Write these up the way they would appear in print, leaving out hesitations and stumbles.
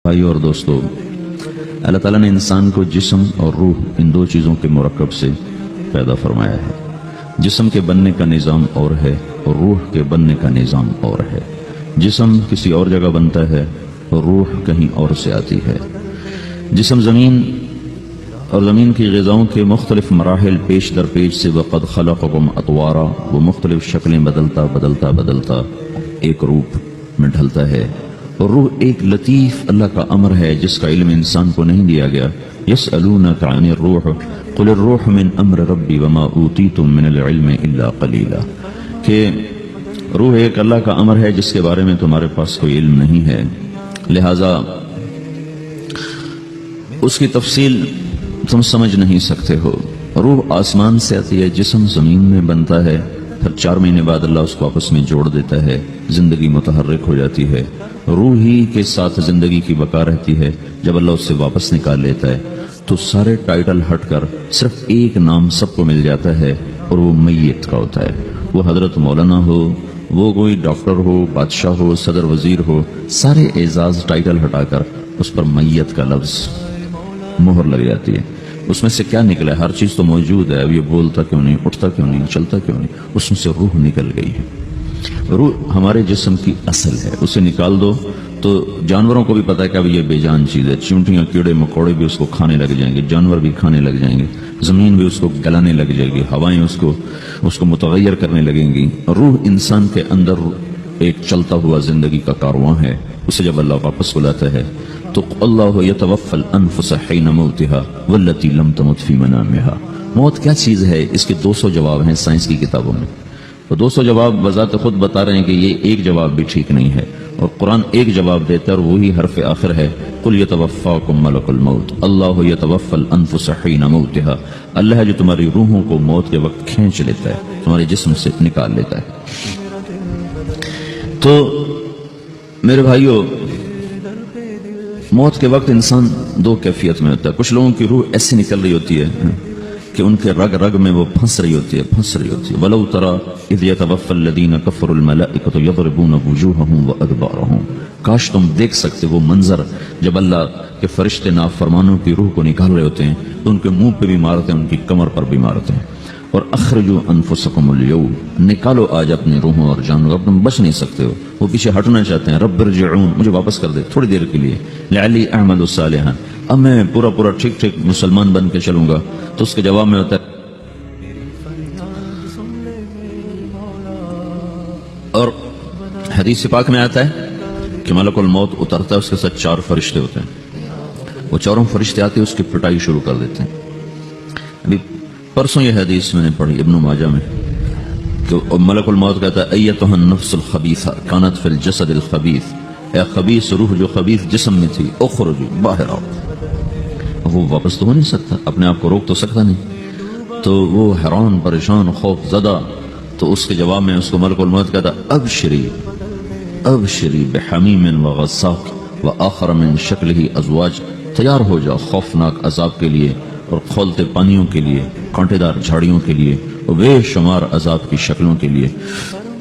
بھائیو اور دوستو، اللہ تعالیٰ نے انسان کو جسم اور روح ان دو چیزوں کے مرکب سے پیدا فرمایا ہے۔ جسم کے بننے کا نظام اور ہے اور روح کے بننے کا نظام اور ہے۔ جسم کسی اور جگہ بنتا ہے اور روح کہیں اور سے آتی ہے۔ جسم زمین اور زمین کی غذاؤں کے مختلف مراحل پیش در پیش سے وقد خلقکم اطوارا، وہ مختلف شکلیں بدلتا ایک روپ میں ڈھلتا ہے۔ اور روح ایک لطیف اللہ کا امر ہے جس کا علم انسان کو نہیں دیا گیا۔ یسألونک عن الروح قل الروح من امر ربی وما اوتیتم من العلم الا قلیلا، کہ روح ایک اللہ کا امر ہے جس کے بارے میں تمہارے پاس کوئی علم نہیں ہے، لہذا اس کی تفصیل تم سمجھ نہیں سکتے ہو۔ روح آسمان سے آتی ہے، جسم زمین میں بنتا ہے، پھر 4 مہینے بعد اللہ اس کو آپس میں جوڑ دیتا ہے، زندگی متحرک ہو جاتی ہے۔ روح ہی کے ساتھ زندگی کی بقا رہتی ہے۔ جب اللہ اس سے واپس نکال لیتا ہے تو سارے ٹائٹل ہٹ کر صرف ایک نام سب کو مل جاتا ہے اور وہ میت کا ہوتا ہے۔ وہ حضرت مولانا ہو، وہ کوئی ڈاکٹر ہو، بادشاہ ہو، صدر وزیر ہو، سارے اعزاز ٹائٹل ہٹا کر اس پر میت کا لفظ مہر لگ جاتی ہے۔ اس میں سے کیا نکلا ہے؟ ہر چیز تو موجود ہے، اب یہ بولتا کیوں نہیں، اٹھتا کیوں نہیں، چلتا کیوں نہیں؟ اس میں سے روح نکل گئی ہے۔ روح ہمارے جسم کی اصل ہے، اسے نکال دو تو جانوروں کو بھی پتا ہے کہ اب یہ بے جان چیز ہے، چونٹیاں کیڑے مکوڑے بھی اس کو کھانے لگ جائیں گے، جانور بھی کھانے لگ جائیں گے، زمین بھی اس کو گلانے لگ جائے گی، ہوائیں اس کو متغیر کرنے لگیں گی۔ روح انسان کے اندر ایک چلتا ہوا زندگی کا کارواں ہے۔ اسے جب اللہ واپس بلاتا ہے تو اللہ یتوفی الانفس حین موتها والتی لم تمت فی منامها۔ موت کیا چیز ہے؟ اس کے 200 جواب ہیں سائنس کی کتابوں میں، تو 200 جواب بذات خود بتا رہے ہیں کہ یہ ایک جواب بھی ٹھیک نہیں ہے، اور قرآن ایک جواب دیتا ہے اور وہی حرف آخر ہے، قل یتوفاکم ملک الموت اللہ یتوفی الانفس حین موتها۔ اللہ ہے جو تمہاری روحوں کو موت کے وقت کھینچ لیتا ہے، تمہارے جسم سے نکال لیتا ہے۔ تو میرے بھائیو، موت کے وقت انسان 2 کیفیت میں ہوتا ہے۔ کچھ لوگوں کی روح ایسی نکل رہی ہوتی ہے کہ ان کے رگ رگ میں وہ پھنس رہی ہوتی ہے۔ وَلَوْ تَرَى إِذْ يَتَوَفَّى الَّذِينَ كَفَرُوا الْمَلَائِكَةُ يَضْرِبُونَ وُجُوهَهُمْ وَأَدْبَارَهُمْ۔ کاش تم دیکھ سکتے وہ منظر جب اللہ کے فرشتے نافرمانوں کی روح کو نکال رہے ہوتے ہیں تو ان کے منہ پہ بھی مارتے ہیں، ان کی کمر پر بھی مارتے ہیں۔ اور اخرجوا انفسکم اليوم، نکالو آج اپنی روحوں اور جانوں، اب تم بچ نہیں سکتے ہو۔ وہ پیچھے ہٹنا چاہتے ہیں، رب ارجعون، مجھے واپس کر دے تھوڑی دیر کے لیے، لعلی اعمل صالحا، اب میں پورا ٹھیک مسلمان بن کے چلوں گا۔ تو اس کے جواب میں ہوتا ہے، اور حدیث پاک میں آتا ہے کہ ملک الموت اترتا ہے، اس کے ساتھ 4 فرشتے ہوتے ہیں۔ وہ 4 فرشتے آتے ہیں، اس کی پٹائی شروع کر دیتے ہیں۔ ابھی پرسوں یہ حدیث میں نے پڑھی ابن ماجہ میں کہ ملک الموت کہتا ہے، ایتھا النفس الخبیثہ کانت فی الجسد الخبیث، اے خبیث روح جو خبیث جسم میں تھی، اخرجو، باہر آؤ۔ وہ واپس تو ہو نہیں سکتا، اپنے آپ کو روک تو سکتا نہیں، تو وہ حیران، پریشان، خوف زدہ، تو اس کے جواب میں اس کو ملک الموت کہتا ہے، ابشری بحمیم وغساق وآخر من شکلہ ازواج، تیار ہو جاؤ خوفناک عذاب کے لیے اور کھولتے پانیوں کے لیے، کانٹے دار جھاڑیوں کے لیے اور بے شمار عذاب کی شکلوں کے لیے۔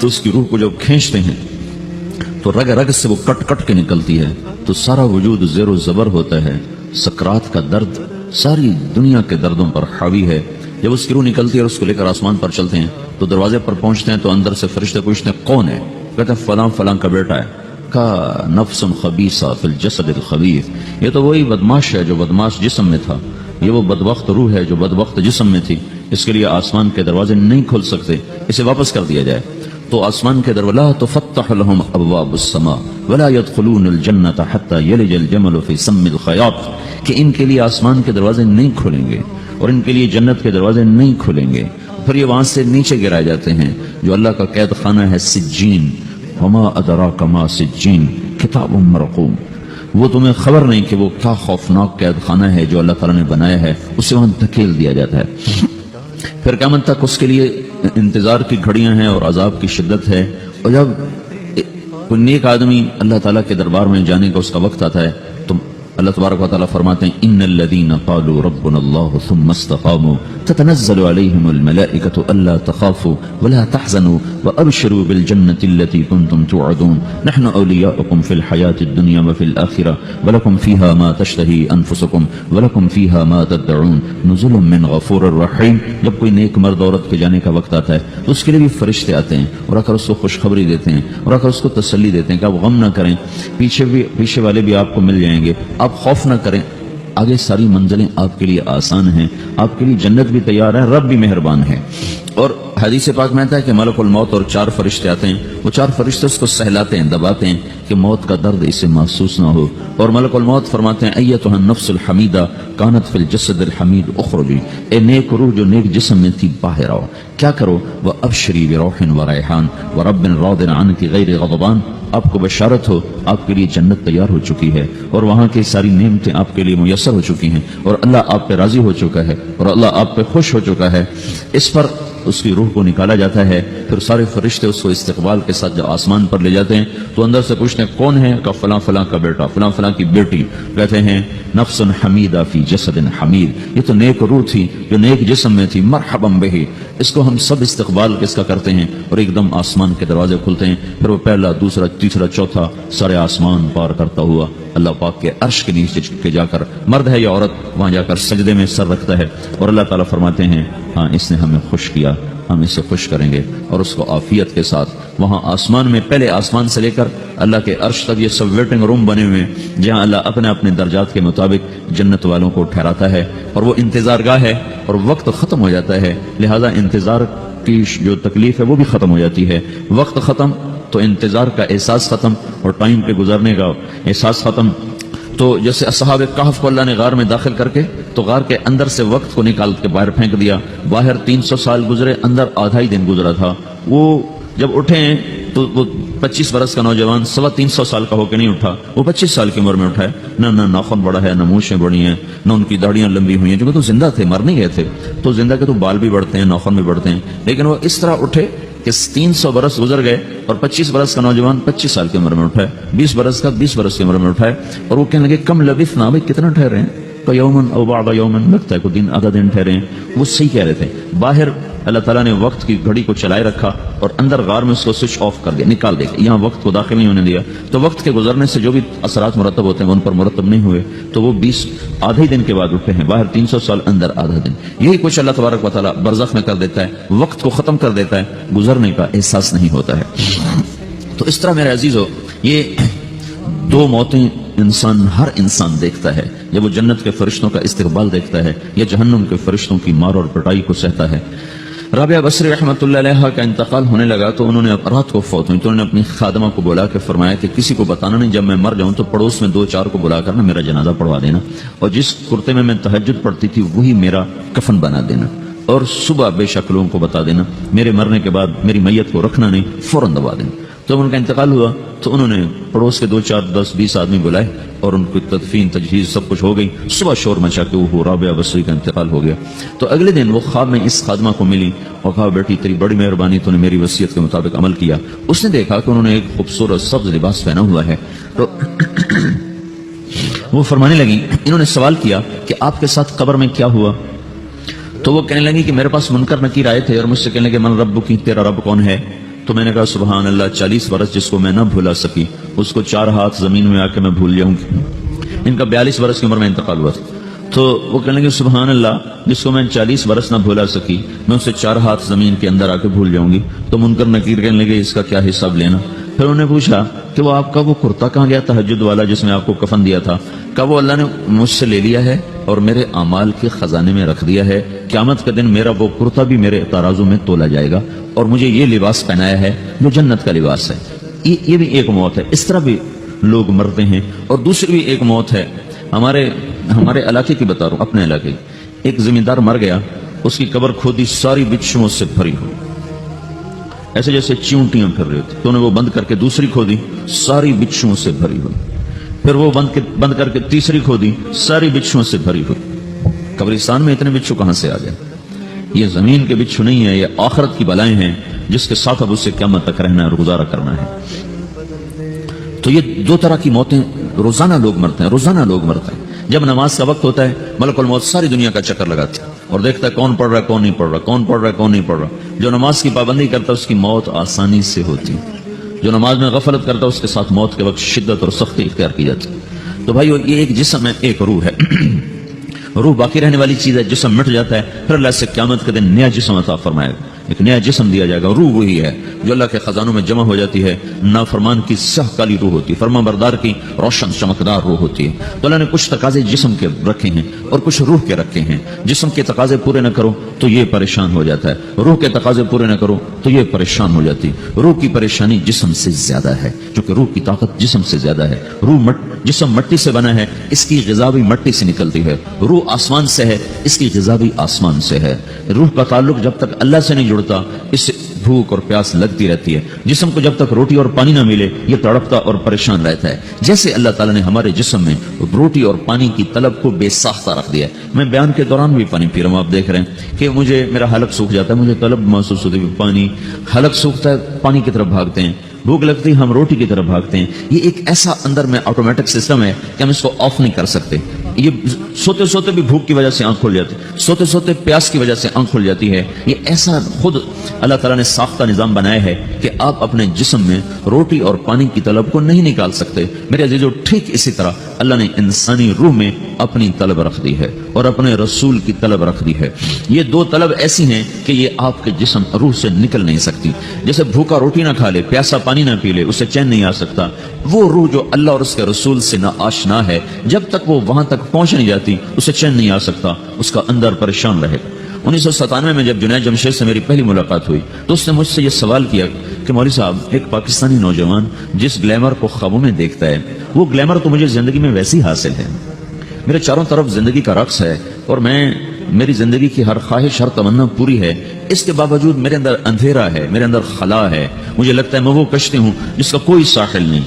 تو اس کی روح کو جب کھینچتے ہیں تو رگ رگ سے وہ کٹ کے نکلتی ہے، تو سارا وجود زیر و زبر ہوتا ہے، سکرات کا درد ساری دنیا کے دردوں پر حاوی ہے۔ جب اس کی روح نکلتی ہے اور اس کو لے کر آسمان پر چلتے ہیں تو دروازے پر پہنچتے ہیں تو اندر سے فرشتے پوچھتے ہیں کون ہے؟ کہتے ہیں فلاں کا بیٹا ہے۔ کا نفس خبیثہ فی الجسد الخبیث، یہ تو وہی بدماش ہے جو بدماش جسم میں تھا، یہ وہ بدبخت روح ہے جو بدبخت جسم میں تھی، اس کے لیے آسمان کے دروازے نہیں کھل سکتے، اسے واپس کر دیا جائے۔ تو آسمان کے دروازے لا تفتح لهم ابواب السماء ولا يدخلون الجنة حتى يلج الجمل في سم الخياط، کہ ان کے لیے آسمان کے دروازے نہیں کھلیں گے اور ان کے لیے جنت کے دروازے نہیں کھلیں گے، پھر یہ وہاں سے نیچے گرائے جاتے ہیں جو اللہ کا قید خانہ ہے، سجین، وما ادراک ما سجین کتاب مرقوم۔ وہ تمہیں خبر نہیں کہ وہ کیا خوفناک قید خانہ ہے جو اللہ تعالیٰ نے بنایا ہے، اسے وہاں دھکیل دیا جاتا ہے۔ پھر قیامت تک اس کے لیے انتظار کی گھڑیاں ہیں اور عذاب کی شدت ہے، اور جب کوئی نیک آدمی اللہ تعالیٰ کے دربار میں جانے کا اس کا وقت آتا ہے تو اللہ تبارک و تعالیٰ فرماتے ہیں ان الذین قالوا ربنا اللہ ثم استقاموا تتنزل علیہم الملائکۃ الا تخافوا ولا تحزنوا وابشروا بالجنة التي كنتم توعدون نحن اولیاؤکم فی الحیاة الدنیا وفی الآخرہ ولکم فیہا ما تشتہی انفسکم ولکم فیہا ما تدعون نزل من غفور الرحیم. جب کوئی نیک مرد عورت کے جانے کا وقت آتا ہے تو اس کے لیے بھی فرشتے آتے ہیں اور آ کر اس کو خوشخبری دیتے ہیں اور آ کر اس کو تسلی دیتے ہیں کہ آپ غم نہ کریں، پیچھے والے بھی آپ کو مل جائیں گے، آپ خوف نہ کریں، آگے ساری منزلیں آپ کے لیے آسان ہیں، آپ کے لیے جنت بھی تیار ہے، رب بھی مہربان ہے. اور حدیث پاک میں آتا ہے کہ ملک الموت اور 4 فرشتے آتے ہیں، وہ 4 فرشتے اس کو سہلاتے ہیں، دباتے ہیں کہ موت کا درد اسے محسوس نہ ہو. اور ملک الموت فرماتے ہیں ایتھا النفس الحمیدہ کانت فی الجسد الحمید اخرجی، اے نیک روح جو نیک جسم میں تھی باہر آؤ. کیا کرو؟ وابشری بروح وریحان ورب راض عنک غیر غضبان، آپ کو بشارت ہو آپ کے لیے جنت تیار ہو چکی ہے اور وہاں کی ساری نعمتیں آپ کے لیے میسر ہو چکی ہیں اور اللہ آپ پہ راضی ہو چکا ہے اور اللہ آپ پہ خوش ہو چکا ہے. اس پر اس کی روح کو نکالا جاتا ہے، پھر سارے فرشتے اس کو استقبال کے ساتھ جب آسمان پر لے جاتے ہیں تو اندر سے پوچھتے ہیں کون ہے؟ کہ فلاں فلاں کا بیٹا، فلاں فلاں کی بیٹی. کہتے ہیں نفس حمیدہ فی جسد حمید، یہ تو نیک روح تھی جو نیک جسم میں تھی، مرحبا بہ. اس کو ہم سب استقبال کس کا کرتے ہیں اور ایک دم آسمان کے دروازے کھلتے ہیں، پھر وہ پہلا دوسرا تیسرا چوتھا سارے آسمان پار کرتا ہوا اللہ پاک کے عرش کے نیچے کے جا کر، مرد ہے یا عورت، وہاں جا کر سجدے میں سر رکھتا ہے اور اللہ تعالیٰ فرماتے ہیں ہاں اس نے ہمیں خوش کیا، ہم اسے خوش کریں گے اور اس کو عافیت کے ساتھ وہاں آسمان میں، پہلے آسمان سے لے کر اللہ کے عرش تک یہ سب ویٹنگ روم بنے ہوئے ہیں جہاں اللہ اپنے اپنے درجات کے مطابق جنت والوں کو ٹھہراتا ہے اور وہ انتظار گاہ ہے اور وقت ختم ہو جاتا ہے، لہذا انتظار کی جو تکلیف ہے وہ بھی ختم ہو جاتی ہے. وقت ختم تو انتظار کا احساس ختم اور ٹائم کے گزرنے کا احساس ختم. تو جیسے اصحاب کہف کو اللہ نے غار میں داخل کر کے تو غار کے اندر سے وقت کو نکال کے باہر پھینک دیا، باہر 300 سال گزرے، اندر آدھا ہی دن گزرا تھا. وہ جب اٹھے ہیں تو وہ 25 برس کا نوجوان 350 سال کا ہو کے نہیں اٹھا، وہ 25 سال کی عمر میں اٹھا ہے. نہ ناخن بڑا ہے، نہ مونچھیں بڑی ہیں، نہ ان کی داڑیاں لمبی ہوئی ہیں، کیونکہ تو زندہ تھے، مر نہیں گئے تھے. تو زندہ کے تو بال بھی بڑھتے ہیں، ناخن بھی بڑھتے ہیں، لیکن وہ اس طرح اٹھے کہ 300 برس گزر گئے اور 25 برس کا نوجوان 25 سال کی عمر میں اٹھا ہے، 20 برس کا 20 برس کی عمر میں اٹھا ہے. اور وہ کہنے لگے کم لبثنا، بھائی کتنا ٹھہرے ہیں؟ کہ یومن او بعض یومن، لگتا ہے کوئی دن آدھا دن ٹھہرے ہیں. وہ صحیح کہہ رہے تھے. باہر اللہ تعالیٰ نے وقت کی گھڑی کو چلائے رکھا اور اندر غار میں اس کو سوئچ آف کر دیا، نکال دیا، یہاں وقت کو داخل نہیں ہونے دیا. تو وقت کے گزرنے سے جو بھی اثرات مرتب ہوتے ہیں وہ ان پر مرتب نہیں ہوئے، تو وہ 20 آدھے دن کے بعد اٹھے ہیں. باہر 300 سال، اندر آدھا دن. یہی کچھ اللہ تبارک و تعالیٰ برزخ میں کر دیتا ہے، وقت کو ختم کر دیتا ہے، گزرنے کا احساس نہیں ہوتا ہے. تو اس طرح میرے عزیزو یہ 2 موتیں ہر انسان دیکھتا ہے، جب وہ جنت کے فرشتوں کا استقبال دیکھتا ہے یا جہنم کے فرشتوں کی مار اور پٹائی کو سہتا ہے. رابعہ بصری رحمۃ اللہ علیہ کا انتقال ہونے لگا تو انہوں نے رات کو فوت ہوئی تو انہوں نے اپنی خادمہ کو بلا کے فرمایا کہ کسی کو بتانا نہیں، جب میں مر جاؤں تو پڑوس میں 2-4 کو بلا کر نا میرا جنازہ پڑھوا دینا، اور جس کرتے میں تہجد پڑھتی تھی وہی میرا کفن بنا دینا، اور صبح بے شک لوگوں کو بتا دینا، میرے مرنے کے بعد میری میت کو رکھنا نہیں، فوراً دبا دینا. جب ان کا انتقال ہوا تو انہوں نے پڑوس کے 2-4 10-20 آدمی بلائے اور ان کی تدفین تجہیز سب کچھ ہو گئی. صبح شور مچا کے وہ رابعہ بصری کا انتقال ہو گیا. تو اگلے دن وہ خواب میں اس خادمہ کو ملی اور کہا بیٹی تیری بڑی مہربانی، تو نے میری وصیت کے مطابق عمل کیا. اس نے دیکھا کہ انہوں نے ایک خوبصورت سبز لباس پہنا ہوا ہے. تو وہ فرمانے لگی، انہوں نے سوال کیا کہ آپ کے ساتھ قبر میں کیا ہوا؟ تو وہ کہنے لگی کہ میرے پاس منکر نکیر آئے تھے اور مجھ سے کہنے لگے من رب کی، تیرا رب کون ہے؟ تو میں نے کہا سبحان اللہ، 40 برس جس کو میں نہ بھولا سکی اس کو 4 ہاتھ زمین میں آ کے میں بھول جاؤں گی. ان کا 42 برس کی عمر میں انتقال ہوا تھا. تو وہ کہنے لگے سبحان اللہ، جس کو میں 40 برس نہ بھولا سکی میں اسے 4 ہاتھ زمین کے اندر آ کے بھول جاؤں گی. تو منکر نکیر کہنے لگے اس کا کیا حساب لینا؟ پھر انہوں نے پوچھا کہ وہ آپ کا وہ کرتا کہاں گیا تہجد والا جس میں آپ کو کفن دیا تھا؟ کہ وہ اللہ نے مجھ سے لے لیا ہے اور میرے اعمال کے خزانے میں رکھ دیا ہے. قیامت کے دن میرا وہ کرتا بھی میرے ترازو میں تولا جائے گا اور مجھے یہ لباس پہنایا ہے جو جنت کا لباس ہے. یہ بھی ایک موت ہے. اس طرح بھی لوگ مرتے ہیں. اور دوسری بھی ایک موت ہے، ہمارے علاقے کی بتا رہا ہوں، اپنے علاقے. ایک زمیندار مر گیا، اس کی قبر کھودی، ساری بچھوؤں سے بھری ہوئی، ایسے جیسے چیونٹیاں پھر رہی ہوتی. تو انہیں وہ بند کر کے دوسری کھودی، ساری بچھوؤں سے بھری ہوئی. پھر وہ بند کر کے تیسری کھودی، ساری بچھوؤں سے بھری ہوئی. قبرستان میں اتنے بچھو کہاں سے آ گئے؟ یہ زمین کے بچھو نہیں ہے، یہ آخرت کی بلائیں ہیں جس کے ساتھ اب اسے قیامت تک رہنا ہے اور گزارا کرنا ہے. تو یہ دو طرح کی موتیں روزانہ لوگ مرتے ہیں، روزانہ لوگ مرتے ہیں۔ جب نماز کا وقت ہوتا ہے ملک الموت ساری دنیا کا چکر لگاتا ہے اور دیکھتا ہے کون پڑھ رہا ہے کون نہیں پڑھ رہا، کون پڑھ رہا ہے کون نہیں پڑھ رہا۔ جو نماز کی پابندی کرتا ہے اس کی موت آسانی سے ہوتی ہے، جو نماز میں غفلت کرتا ہے اس کے ساتھ موت کے وقت شدت اور سختی اختیار کی جاتی ہے۔ تو بھائیو یہ ایک جسم ہے، ایک روح ہے۔ روح باقی رہنے والی چیز ہے، جسم مٹ جاتا ہے، پھر اللہ سے قیامت کے دن نیا جسم عطا فرمائے گا، ایک نیا جسم دیا جائے گا۔ روح وہی ہے جو اللہ کے خزانوں میں جمع ہو جاتی ہے۔ نافرمان کی سیاہ کالی روح ہوتی ہے، فرما بردار کی روشن چمکدار روح ہوتی ہے۔ تو اللہ نے کچھ تقاضے جسم کے رکھے ہیں اور کچھ روح کے رکھے ہیں۔ جسم کے تقاضے پورے نہ کرو تو یہ پریشان ہو جاتا ہے، روح کے تقاضے پورے نہ کرو تو یہ پریشان ہو جاتی ہے۔ روح کی پریشانی جسم سے زیادہ ہے کیونکہ روح کی طاقت جسم سے زیادہ ہے۔ جسم مٹی سے بنا ہے، اس کی غذا بھی مٹی سے نکلتی ہے۔ روح آسمان سے ہے، اس کی غذا بھی آسمان سے ہے۔ روح کا تعلق جب تک اللہ سے نہیں جڑتا اس سے بھوک اور پیاس لگتی رہتی ہے۔ جسم کو جب تک روٹی اور پانی نہ ملے یہ تڑپتا اور پریشان رہتا ہے۔ جیسے اللہ تعالیٰ نے ہمارے جسم میں روٹی اور پانی کی طلب کو بے ساختہ رکھ دیا ہے۔ میں بیان کے دوران بھی پانی پی رہا ہوں، آپ دیکھ رہے ہیں کہ مجھے میرا حلق سوکھ جاتا ہے، مجھے طلب محسوس ہوتی ہے پانی، حلق سوکھتا ہے پانی کی طرف بھاگتے ہیں، بھوک لگتی ہے ہم روٹی کی طرف بھاگتے ہیں۔ یہ ایک ایسا اندر میں آٹومیٹک سسٹم ہے کہ ہم اس کو آف نہیں کر سکتے۔ یہ سوتے سوتے بھی بھوک کی وجہ سے آنکھ کھل جاتی ہے، سوتے سوتے پیاس کی وجہ سے آنکھ کھل جاتی ہے۔ یہ ایسا خود اللہ تعالیٰ نے ساختہ نظام بنایا ہے کہ آپ اپنے جسم میں روٹی اور پانی کی طلب کو نہیں نکال سکتے۔ میرے عزیزو ٹھیک اسی طرح اللہ نے انسانی روح میں اپنی طلب رکھ دی ہے اور اپنے رسول کی طلب رکھ دی ہے۔ یہ دو طلب ایسی ہیں کہ یہ آپ کے جسم روح سے نکل نہیں سکتی۔ جیسے بھوکا روٹی نہ کھا لے، پیاسا پانی نہ پی لے، اسے چین نہیں آ سکتا۔ وہ روح جو اللہ اور اس کے رسول سے نہ آشنا ہے، جب تک وہ وہاں تک پہنچ نہیں جاتی اسے چین نہیں آ سکتا، اس کا اندر پریشان رہے گا۔ 1997 میں جب جنید جمشید سے میری پہلی ملاقات ہوئی تو اس نے مجھ سے یہ سوال کیا کہ مولوی صاحب ایک پاکستانی نوجوان جس گلیمر کو خوابوں میں دیکھتا ہے وہ گلیمر تو مجھے زندگی میں ویسی حاصل ہے، میرے چاروں طرف زندگی کا رقص ہے اور میری زندگی کی ہر خواہش ہر تمنا پوری ہے، اس کے باوجود میرے اندر اندھیرا ہے، میرے اندر خلا ہے، مجھے لگتا ہے میں وہ کشتی ہوں جس کا کوئی ساحل نہیں،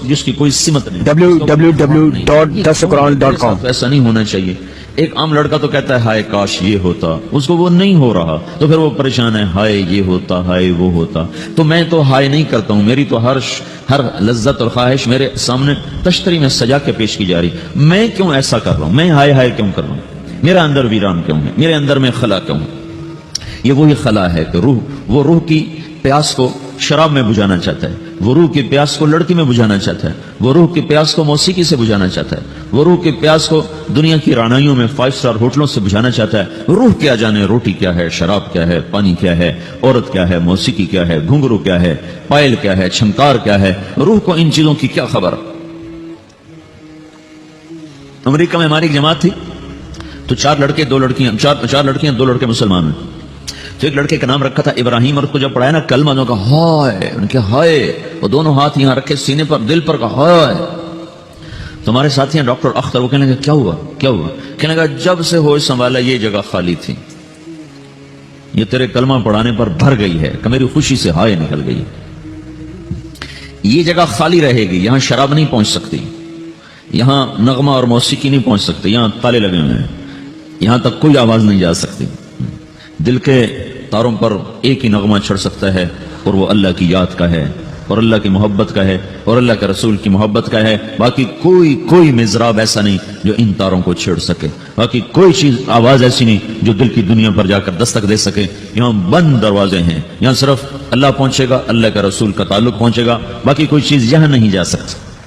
جس کی کوئی سمت نہیں۔ www.dasquran.com ایسا نہیں ہونا چاہیے۔ ایک عام لڑکا تو کہتا ہے ہائے کاش یہ ہوتا، اس کو وہ نہیں ہو رہا تو پھر وہ پریشان ہے، ہائے یہ ہوتا، ہائے وہ ہوتا۔ تو میں تو ہائے نہیں کرتا ہوں، میری تو ہر لذت اور خواہش میرے سامنے تشتری میں سجا کے پیش کی جا رہی، میں کیوں ایسا کر رہا ہوں، میں ہائے ہائے کیوں کر رہا ہوں، میرا اندر ویران کیوں ہے، میرے اندر میں خلا کیوں ہے۔ یہ وہی خلا ہے کہ وہ روح کی پیاس کو شراب میں بجھانا چاہتا ہے، وہ روح کی پیاس کو لڑکی میں بجھانا چاہتا ہے، وہ روح کی پیاس کو موسیقی سے بجھانا چاہتا ہے، وہ روح کی پیاس کو دنیا کی رانائیوں میں 5 اسٹار ہوٹلوں سے بجھانا چاہتا ہے۔ روح کیا جانے روٹی کیا ہے، شراب کیا ہے، پانی کیا ہے، عورت کیا ہے، موسیقی کیا ہے، گھنگرو کیا ہے، پائل کیا ہے، چھنکار کیا ہے، روح کو ان چیزوں کی کیا خبر۔ امریکہ میں ہماری ایک جماعت تھی تو 4 لڑکے 2 لڑکیاں 4 لڑکیاں 2 لڑکے مسلمان ہیں۔ تو ایک لڑکے کا نام رکھا تھا ابراہیم اور اس کو جب پڑھایا نا کلمہ تو کہا ہائے، ان کے ہائے، وہ دونوں ہاتھ یہاں رکھے سینے پر دل پر کہا ہائے۔ تمہارے ساتھی ہیں ڈاکٹر اختر، وہ کہنے لگا کیا ہوا کیا ہوا؟ کہنے لگا جب سے ہوش سنبھالا یہ جگہ خالی تھی، یہ تیرے کلمہ پڑھانے پر بھر گئی ہے کہ میری خوشی سے ہائے نکل گئی۔ یہ جگہ خالی رہے گی، یہاں شراب نہیں پہنچ سکتی، یہاں نغمہ اور موسیقی نہیں پہنچ سکتی، یہاں تالے لگے ہوئے ہیں، یہاں تک کوئی آواز نہیں جا سکتی۔ دل کے تاروں پر ایک ہی نغمہ چڑھ سکتا ہے اور وہ اللہ کی یاد کا ہے اور اللہ کی محبت کا ہے اور اللہ کے رسول کی محبت کا ہے۔ باقی کوئی مزراب ایسا نہیں جو ان تاروں کو چھیڑ سکے، باقی کوئی چیز آواز ایسی نہیں جو دل کی دنیا پر جا کر دستک دے سکے۔ یہاں بند دروازے ہیں، یہاں صرف اللہ پہنچے گا، اللہ کے رسول کا تعلق پہنچے گا، باقی کوئی چیز یہاں نہیں جا سکتی۔